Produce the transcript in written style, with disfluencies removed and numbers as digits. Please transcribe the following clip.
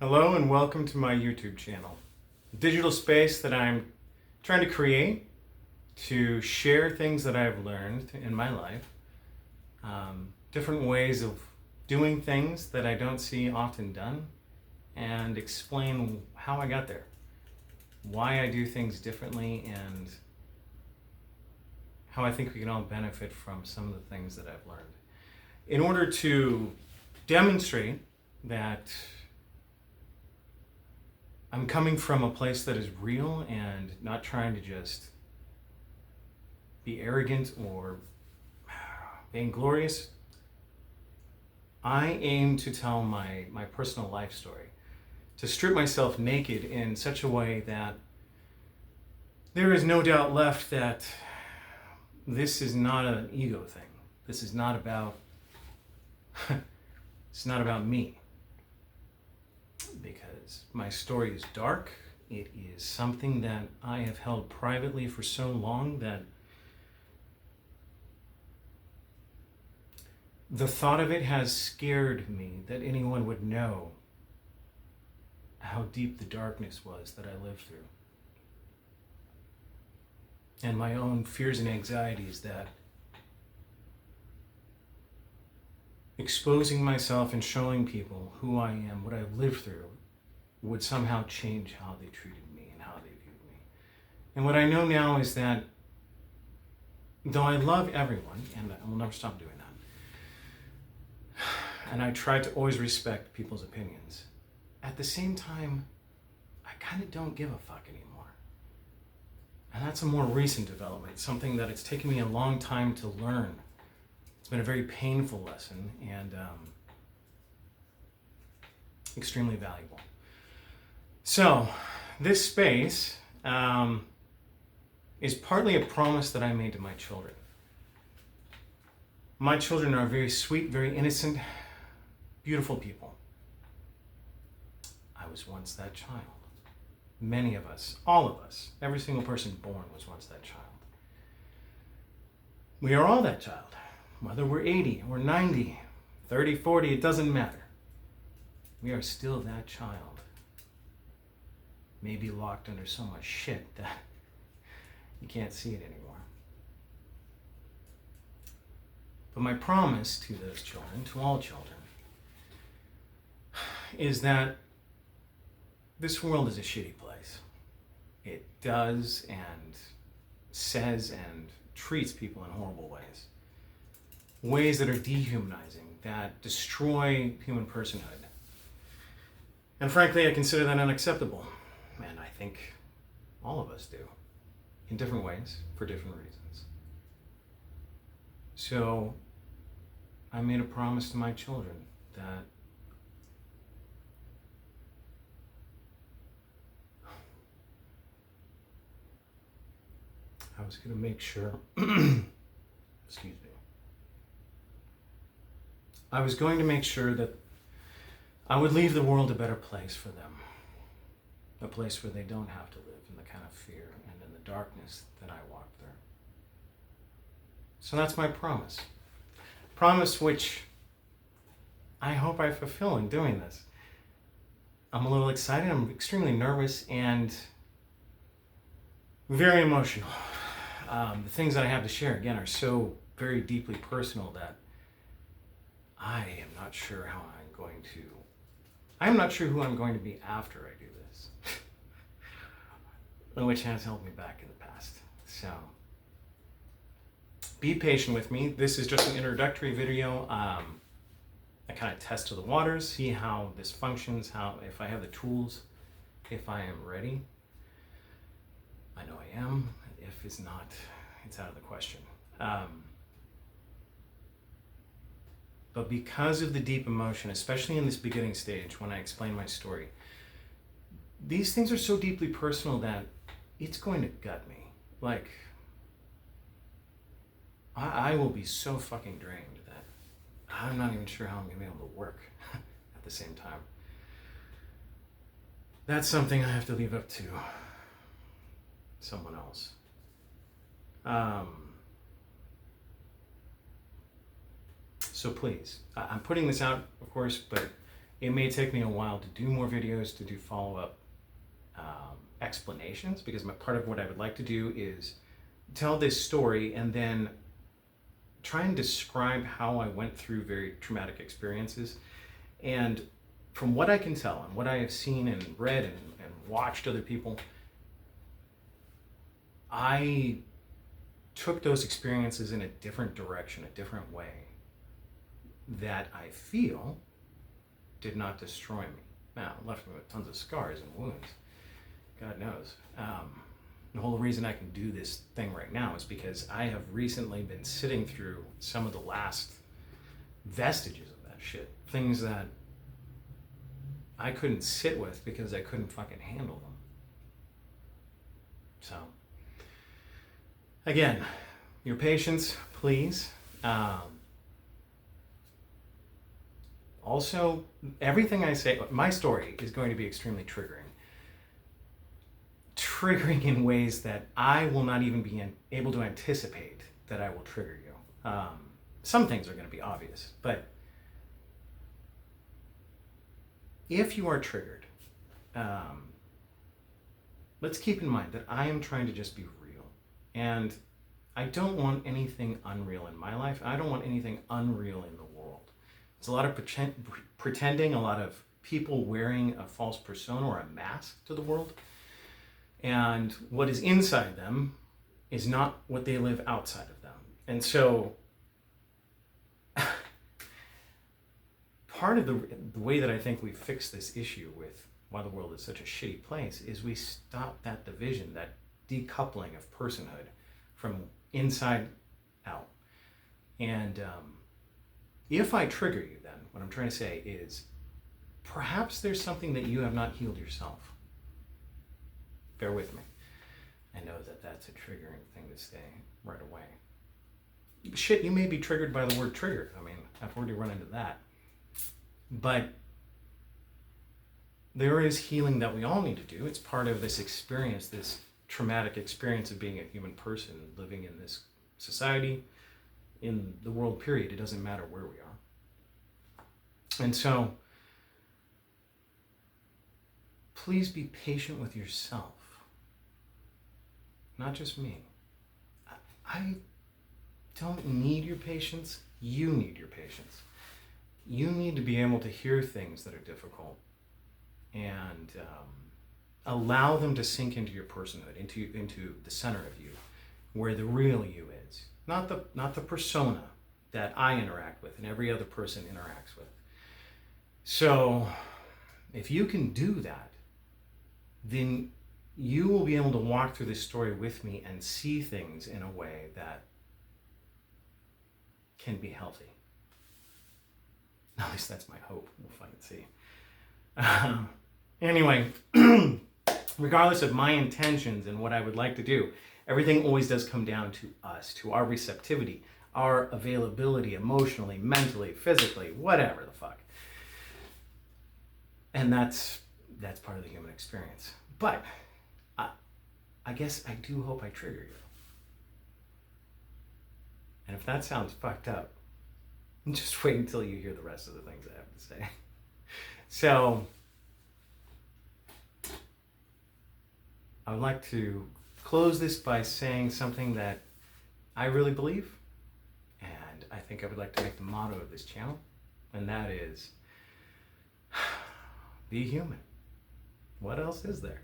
Hello and welcome to my YouTube channel. A digital space that I'm trying to create to share things that I've learned in my life, different ways of doing things that I don't see often done, and explain how I got there, why I do things differently, and how I think we can all benefit from some of the things that I've learned. In order to demonstrate that I'm coming from a place that is real and not trying to just be arrogant or vainglorious, I aim to tell my personal life story, to strip myself naked in such a way that there is no doubt left that this is not an ego thing. This is not about, it's not about me. Because my story is dark. It is something that I have held privately for so long that the thought of it has scared me, that anyone would know how deep the darkness was that I lived through. And my own fears and anxieties that exposing myself and showing people who I am, what I've lived through, would somehow change how they treated me and how they viewed me. And what I know now is that though I love everyone, and I will never stop doing that, and I try to always respect people's opinions, at the same time, I kind of don't give a fuck anymore. And that's a more recent development, something that it's taken me a long time to learn. It's been a very painful lesson and extremely valuable. So, this space is partly a promise that I made to my children. My children are very sweet, very innocent, beautiful people. I was once that child. Many of us, all of us, every single person born was once that child. We are all that child. Whether we're 80 or 90, 30, 40, it doesn't matter. We are still that child. Maybe locked under so much shit that you can't see it anymore. But my promise to those children, to all children, is that this world is a shitty place. It does and says and treats people in horrible ways. Ways that are dehumanizing, that destroy human personhood. And frankly, I consider that unacceptable. And I think all of us do, in different ways, for different reasons. So, I made a promise to my children that I was going to make sure, excuse me, I was going to make sure that I would leave the world a better place for them. A place where they don't have to live in the kind of fear and in the darkness that I walked through. So that's my promise. Promise which I hope I fulfill in doing this. I'm a little excited, I'm extremely nervous and very emotional. The things that I have to share, again, are so very deeply personal that I am not sure how I'm not sure who I'm going to be after I do this. Which has held me back in the past. So, be patient with me. This is just an introductory video. I kind of test to the waters, see how this functions, if I have the tools, if I am ready. I know I am. If it's not, it's out of the question. But because of the deep emotion, especially in this beginning stage when I explain my story, these things are so deeply personal that it's going to gut me. Like, I will be so fucking drained that I'm not even sure how I'm going to be able to work at the same time. That's something I have to leave up to someone else. So please, I'm putting this out, of course, but It may take me a while to do more videos, to do follow-up explanations, because part of what I would like to do is tell this story and then try and describe how I went through very traumatic experiences. And from what I can tell and what I have seen and read and watched other people, I took those experiences in a different direction, a different way, that I feel did not destroy me. Now, it left me with tons of scars and wounds. God knows. The whole reason I can do this thing right now is because I have recently been sitting through some of the last vestiges of that shit. Things that I couldn't sit with because I couldn't fucking handle them. So, again, your patience, please. Also, everything I say, my story is going to be extremely triggering. Triggering in ways that I will not even be able to anticipate that I will trigger you. Some things are going to be obvious, but if you are triggered, let's keep in mind that I am trying to just be real. And I don't want anything unreal in my life. I don't want anything unreal in the world. There's a lot of pretending, a lot of people wearing a false persona or a mask to the world. And what is inside them is not what they live outside of them. And so part of the way that I think we fix this issue with why the world is such a shitty place is we stop that division, that decoupling of personhood from inside out. And if I trigger you, then what I'm trying to say is perhaps there's something that you have not healed yourself. Bear with me. I know that that's a triggering thing to say right away. Shit, you may be triggered by the word trigger. I mean, I've already run into that. But there is healing that we all need to do. It's part of this experience, this traumatic experience of being a human person, living in this society, in the world, period. It doesn't matter where we are. And so, please be patient with yourself. Not just me. I don't need your patience. You need your patience. You need to be able to hear things that are difficult and allow them to sink into your personhood, into the center of you, where the real you is. Not the persona that I interact with and every other person interacts with. So, if you can do that, then you will be able to walk through this story with me and see things in a way that can be healthy. At least that's my hope. We'll fucking see. Anyway, regardless of my intentions and what I would like to do, everything always does come down to us, to our receptivity, our availability emotionally, mentally, physically, whatever the fuck. And that's part of the human experience. But I guess I do hope I trigger you. And if that sounds fucked up, just wait until you hear the rest of the things I have to say. So, I would like to close this by saying something that I really believe, and I think I would like to make the motto of this channel, and that is, be human. What else is there?